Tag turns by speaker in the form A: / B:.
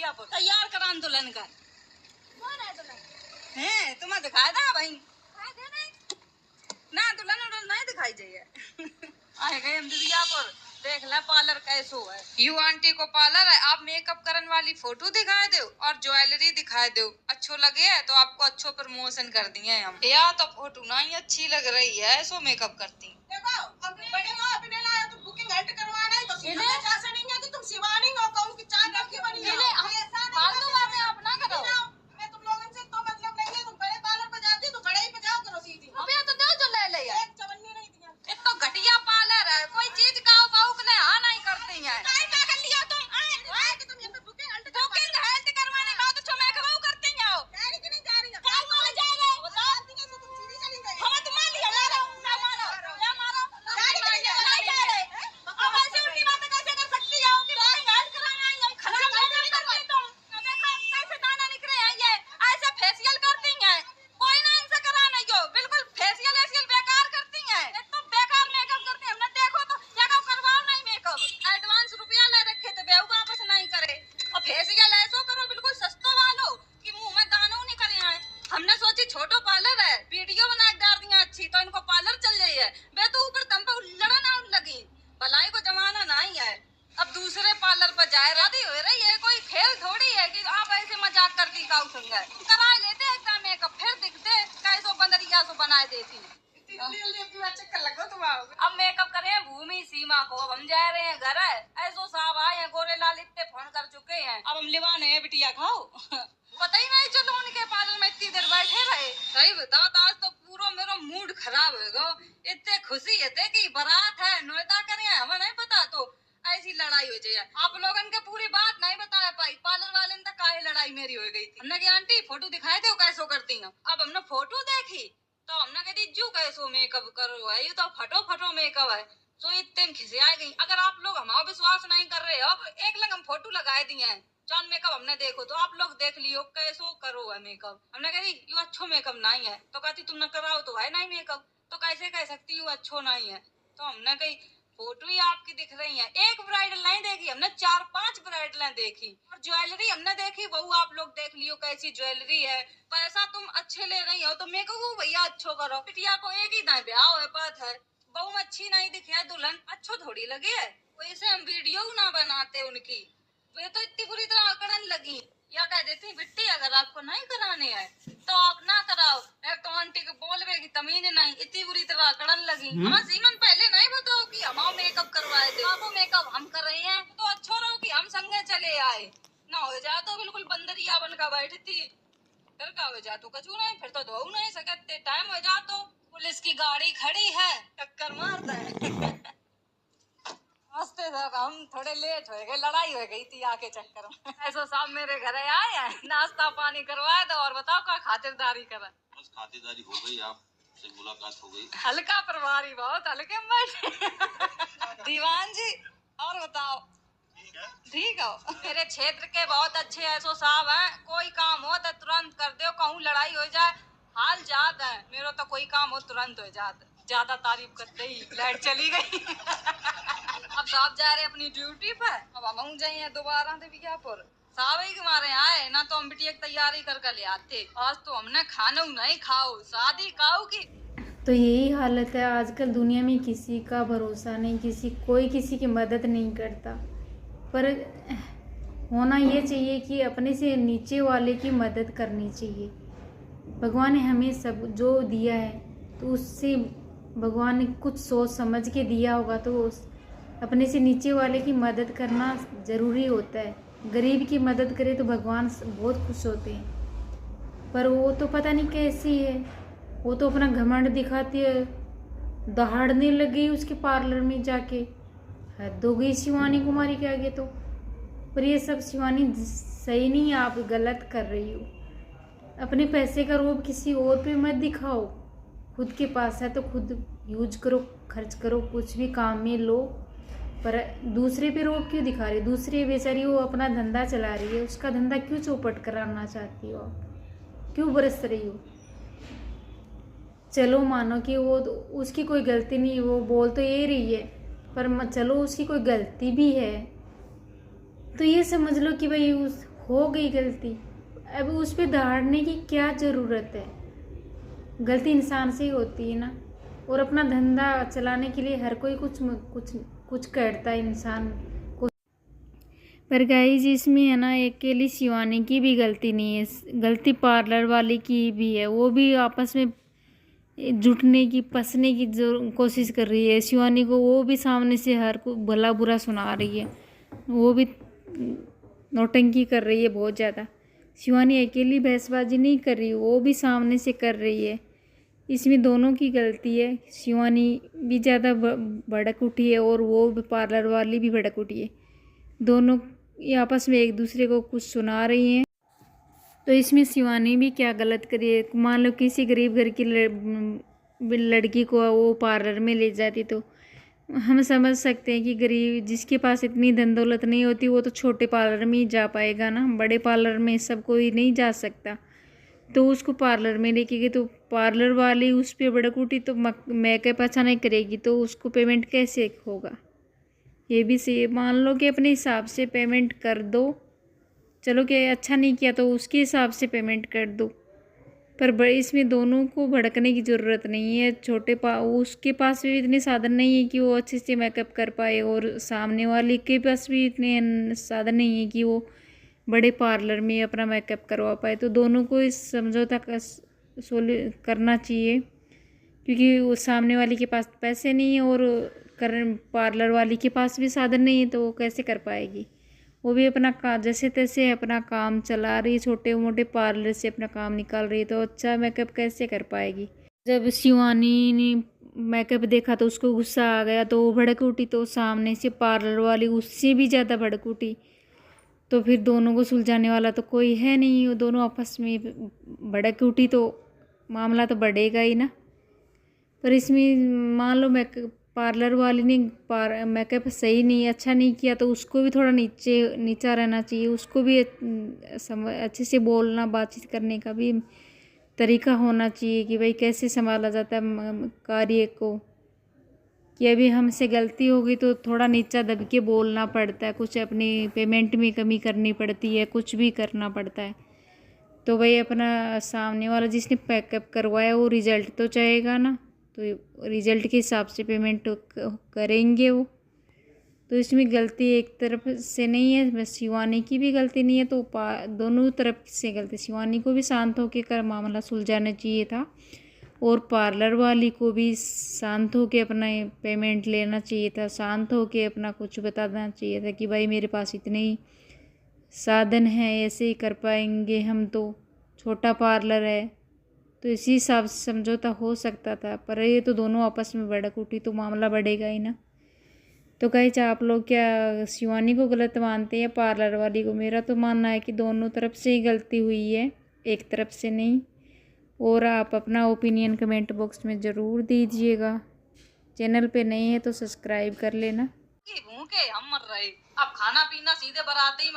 A: बिटिया पर तैयार करान दुल्हन का।
B: कौन है दुल्हन?
A: है तुम्हें दिखाई था भाई ना दुल्हन उल्हन नहीं दिखाई जाइए। आए गए हम बिटिया पर देख ले पार्लर कैसो है।
C: यू आंटी को पार्लर है, आप मेकअप करने वाली फोटो दिखाए दो और ज्वेलरी दिखाए दो। अच्छो लगे है तो आपको अच्छो प्रमोशन कर दिए हम। या तो फोटो ना ही अच्छी लग रही है सो मेकअप करती।
B: देखो अपने बड़े को अपने लाया तो बुकिंग हट करवाना है तो सीधे ऐसा नहीं है कि तुम शिवानी हो कहूं कि चांद रखी बनी हो।
A: फालतू बातें आप ना करो।
B: मैं तुम लोगों से तो मतलब नहीं है, तुम बड़े पार्लर पर जाती तो बड़े ही पे जाओ करो सीधी।
A: रुपया तो दो जो ले लिया।
B: एक चवन्नी नहीं दिया।
A: एक तो घटिया पार्लर है, कोई चीज काऊ काऊ के लिए हाँ नहीं करती है।
B: काय क्या कर लिया तुम? आए कि तुम यहाँ पे बुकिंग हट
A: बुकिंग हेल्थ करवाने का तो छो मेकअप करती हो।
B: जा रही कि नहीं जा रही हो?
A: क्या बोले जा रहे हो बताओ।
B: तुम सीधी चली गई।
A: हमें तो मान लिया मारो ना मारो या मारो
B: जा रही कि नहीं जा
A: नहीं जा रहे। अब ऐसे उल्टी बातें कैसे कर सकती हो कि बुकिंग हेल्थ कराना है हम खराब नहीं करते तुम। देखो कैसे दाना निकले हैं ये ऐसे फेशियल करती हैं। कोई ना इनसे कराना जो बिल्कुल फेशियल एशियल बेकार करती हैं। एक तो बेकार मेकअप करती हैं। हमने देखो तो जगह करवाओ नहीं मेकअप एडवांस रुपया ले रखे थे बेहू वापस नहीं करे और फेशियल ऐसो करो बिल्कुल सस्तो वालो कि मुंह में दानों नहीं करे आए। हमने सोची छोटो पार्लर है वीडियो बना के डाल दिया अच्छी तो इनको पार्लर चल जाई है बे तो ऊपर दम पे लड़न आउन लगी। भलाई को जमाना नहीं है अब दूसरे पार्लर पर जाए राधी हो रही है। कोई खेल थोड़ी है कि आप ऐसे मजाक करती काउ संगे करा लेते एकदम मेकअप फिर दिखते कैसो बंदरिया सो बनाए देती।
B: चक्कर लगो तुम आओ।
A: अब मेकअप करे हैं भूमि सीमा को। अब हम जा रहे हैं घर है ऐसो साहब आए हैं गोरे लाल इतने फोन कर चुके हैं। अब हम लिवाने हैं बिटिया खाओ। पता ही नहीं चलो उनके पार्लर में इतनी देर बैठे रहे। सही बताओ तो आज तो पूरा मेरा मूड खराब है गो। इतने खुशी है कि बारात है नोएता करे हमें नहीं पता तो ऐसी लड़ाई हो जाए। आप लोगन के पूरी बात नहीं बता पाई पार्लर वाले ने काहे लड़ाई मेरी हो गई थी। हमने कहा आंटी फोटो दिखाए थे कैसो करती हैं। अब हमने फोटो देखी तो हमने कहती जू कैसो मेकअप करो है ये तो फटो फटो मेकअप है। तो इतने खिसिया गई। अगर आप लोग हमारा विश्वास नहीं कर रहे हो एक लग हम फोटो लगाए दिए हैं चांद मेकअप हमने देखो तो आप लोग देख लियो कैसो करो है मेकअप। हमने कही यू अच्छो मेकअप नहीं है तो कहती तुमने कराओ तो है नहीं मेकअप तो कैसे कह सकती यू अच्छो नहीं है। तो हमने कही फोटो ही आपकी दिख रही है। एक ब्राइडल नहीं देखी हमने 4-5 ब्राइडलें देखी और ज्वेलरी हमने देखी वो आप लोग देख लियो कैसी ज्वेलरी है। पैसा तुम अच्छे ले रही हो तो मेरे को भैया अच्छो करो। बिटिया को एक ही दाए ब्याह है बात है बहु अच्छी नहीं दिखी है दुल्हन अच्छो थोड़ी लगे है। वैसे हम वीडियो ना बनाते उनकी वे तो इतनी बुरी तरह अकड़न लगी या कह देती बिट्टी अगर आपको नहीं कराने है तो आप ना कराओ। एक तो आंटी को बोलवे की तमीज नहीं इतनी बुरी तरह अकड़न लगी। हमारा सीमन पहले नहीं बताओ कि हम मेकअप करवाए थे आपको मेकअप हम कर रहे हैं तो अच्छा रहो कि हम संगे चले आए ना हो जाए तो बिल्कुल बंदरिया बनकर बैठती फिर क्या हो जाए तो कचू नहीं फिर तो धो नहीं सकते। टाइम हो जा तो पुलिस की गाड़ी खड़ी है टक्कर मार दे। हंसते सब हम थोड़े लेट हो गए लड़ाई हो गई थी आके चक्कर में। ऐसा साहब मेरे घर आए हैं नाश्ता पानी करवाए तो और बताओ क्या खातिरदारी करा।
D: बस खातिरदारी हो गई आपसे मुलाकात हो गई।
A: हल्का प्रभारी बहुत हल्के में बैठे। दीवान जी और बताओ ठीक हो। मेरे क्षेत्र के बहुत अच्छे ऐसो साहब हैं कोई काम हो तो तुरंत कर दो कहूँ लड़ाई हो जाए हाल जात है मेरा तो कोई काम हो तुरंत हो जाता। ज्यादा तारीफ करते ही लाइट चली गई। अब साहब जा रहे अपनी ड्यूटी पे अब हम जाइए दोबारा देवियापुर साहब ही हमारे आए ना तो हम बिटिया की तैयारी करके ले आते। आज तो हमने खाना नहीं खाओ शादी खाओ की।
E: तो यही हालत है आजकल दुनिया में किसी का भरोसा नहीं कोई किसी की मदद नहीं करता। पर होना ये चाहिए कि अपने से नीचे वाले की मदद करनी चाहिए। भगवान ने हमें सब जो दिया है तो उससे भगवान ने कुछ सोच समझ के दिया होगा तो अपने से नीचे वाले की मदद करना ज़रूरी होता है। गरीब की मदद करे तो भगवान बहुत खुश होते हैं। पर वो तो पता नहीं कैसी है वो तो अपना घमंड दिखाती है दहाड़ने लगी उसके पार्लर में जाके हद हो गई शिवानी कुमारी के आगे तो। पर ये सब शिवानी सही नहीं है आप गलत कर रही हो। अपने पैसे का रोब किसी और पे मत दिखाओ। खुद के पास है तो खुद यूज करो खर्च करो कुछ भी काम में लो। पर दूसरे पे रोब क्यों दिखा रही दूसरे बेचारी वो अपना धंधा चला रही है उसका धंधा क्यों चौपट कराना चाहती हो आप क्यों बरस रही हो। चलो मानो कि वो उसकी कोई गलती नहीं वो बोल तो ये रही है पर चलो उसकी कोई गलती भी है तो ये समझ लो कि भाई हो गई गलती, अब उस पर दहाड़ने की क्या ज़रूरत है। गलती इंसान से ही होती है ना। और अपना धंधा चलाने के लिए हर कोई कुछ कुछ कुछ करता है इंसान को। पर गाइस इसमें है ना, अकेली शिवानी की भी गलती नहीं है, गलती पार्लर वाले की भी है। वो भी आपस में जुटने की पसने की कोशिश कर रही है शिवानी को। वो भी सामने से हर को भला बुरा सुना रही है, वो भी नौटंकी कर रही है बहुत ज़्यादा। शिवानी अकेली बहसबाजी नहीं कर रही, वो भी सामने से कर रही है। इसमें दोनों की गलती है। शिवानी भी ज़्यादा भड़क उठी है और वो भी पार्लर वाली भी भड़क उठी है। दोनों आपस में एक दूसरे को कुछ सुना रही हैं। तो इसमें शिवानी भी क्या गलत करी है। मान लो किसी गरीब घर की लड़की को वो पार्लर में ले जाती तो हम समझ सकते हैं कि गरीब जिसके पास इतनी धन दौलत नहीं होती वो तो छोटे पार्लर में ही जा पाएगा ना, बड़े पार्लर में सब कोई नहीं जा सकता। तो उसको पार्लर में लेके गई तो पार्लर वाली उस पर भड़क उठी तो मेकअप अच्छा नहीं करेगी तो उसको पेमेंट कैसे होगा। ये भी सही। मान लो कि अपने हिसाब से पेमेंट कर दो, चलो कि अच्छा नहीं किया तो उसके हिसाब से पेमेंट कर दो, पर इसमें दोनों को भड़कने की ज़रूरत नहीं है। उसके पास भी इतने साधन नहीं है कि वो अच्छे से मेकअप कर पाए और सामने वाले के पास भी इतने साधन नहीं है कि वो बड़े पार्लर में अपना मेकअप करवा पाए। तो दोनों को इस समझौता करना चाहिए, क्योंकि वो सामने वाले के पास पैसे नहीं है और पार्लर वाली के पास भी साधन नहीं है, तो वो कैसे कर पाएगी। वो भी अपना जैसे तैसे अपना काम चला रही है, छोटे मोटे पार्लर से अपना काम निकाल रही है, तो अच्छा मेकअप कैसे कर पाएगी। जब शिवानी ने मेकअप देखा तो उसको गुस्सा आ गया तो वो भड़क उठी, तो सामने से पार्लर वाली उससे भी ज़्यादा भड़क उठी। तो फिर दोनों को सुलझाने वाला तो कोई है नहीं, वो दोनों आपस में भड़क उठी तो मामला तो बढ़ेगा ही ना। पर इसमें मान लो पार्लर वाली ने मेकअप सही नहीं अच्छा नहीं किया तो उसको भी थोड़ा नीचा रहना चाहिए। उसको भी अच्छे से बोलना बातचीत करने का भी तरीका होना चाहिए कि भाई कैसे संभाला जाता है कार्य को, कि अभी हमसे गलती होगी तो थोड़ा नीचा दब के बोलना पड़ता है, कुछ अपनी पेमेंट में कमी करनी पड़ती है, कुछ भी करना पड़ता है। तो भाई अपना सामने वाला जिसने मेकअप करवाया वो रिजल्ट तो चाहेगा ना, तो रिजल्ट के हिसाब से पेमेंट करेंगे वो। तो इसमें गलती एक तरफ से नहीं है, बस शिवानी की भी गलती नहीं है, तो दोनों तरफ से गलती। शिवानी को भी शांत होकर मामला सुलझाना चाहिए था और पार्लर वाली को भी शांत होकर अपना पेमेंट लेना चाहिए था, शांत होकर अपना कुछ बताना चाहिए था कि भाई मेरे पास इतने ही साधन हैं, ऐसे ही कर पाएंगे हम, तो छोटा पार्लर है, तो इसी हिसाब से समझौता हो सकता था। पर ये तो दोनों आपस में भड़क उठी तो मामला बढ़ेगा ही ना। तो गाइस आप लोग क्या शिवानी को गलत मानते हैं पार्लर वाली को? मेरा तो मानना है कि दोनों तरफ से ही गलती हुई है, एक तरफ से नहीं। और आप अपना ओपिनियन कमेंट बॉक्स में ज़रूर दीजिएगा। चैनल पे नए हैं तो सब्सक्राइब कर लेना।
A: भूखे हम मर रहे, अब खाना पीना सीधे बराते ही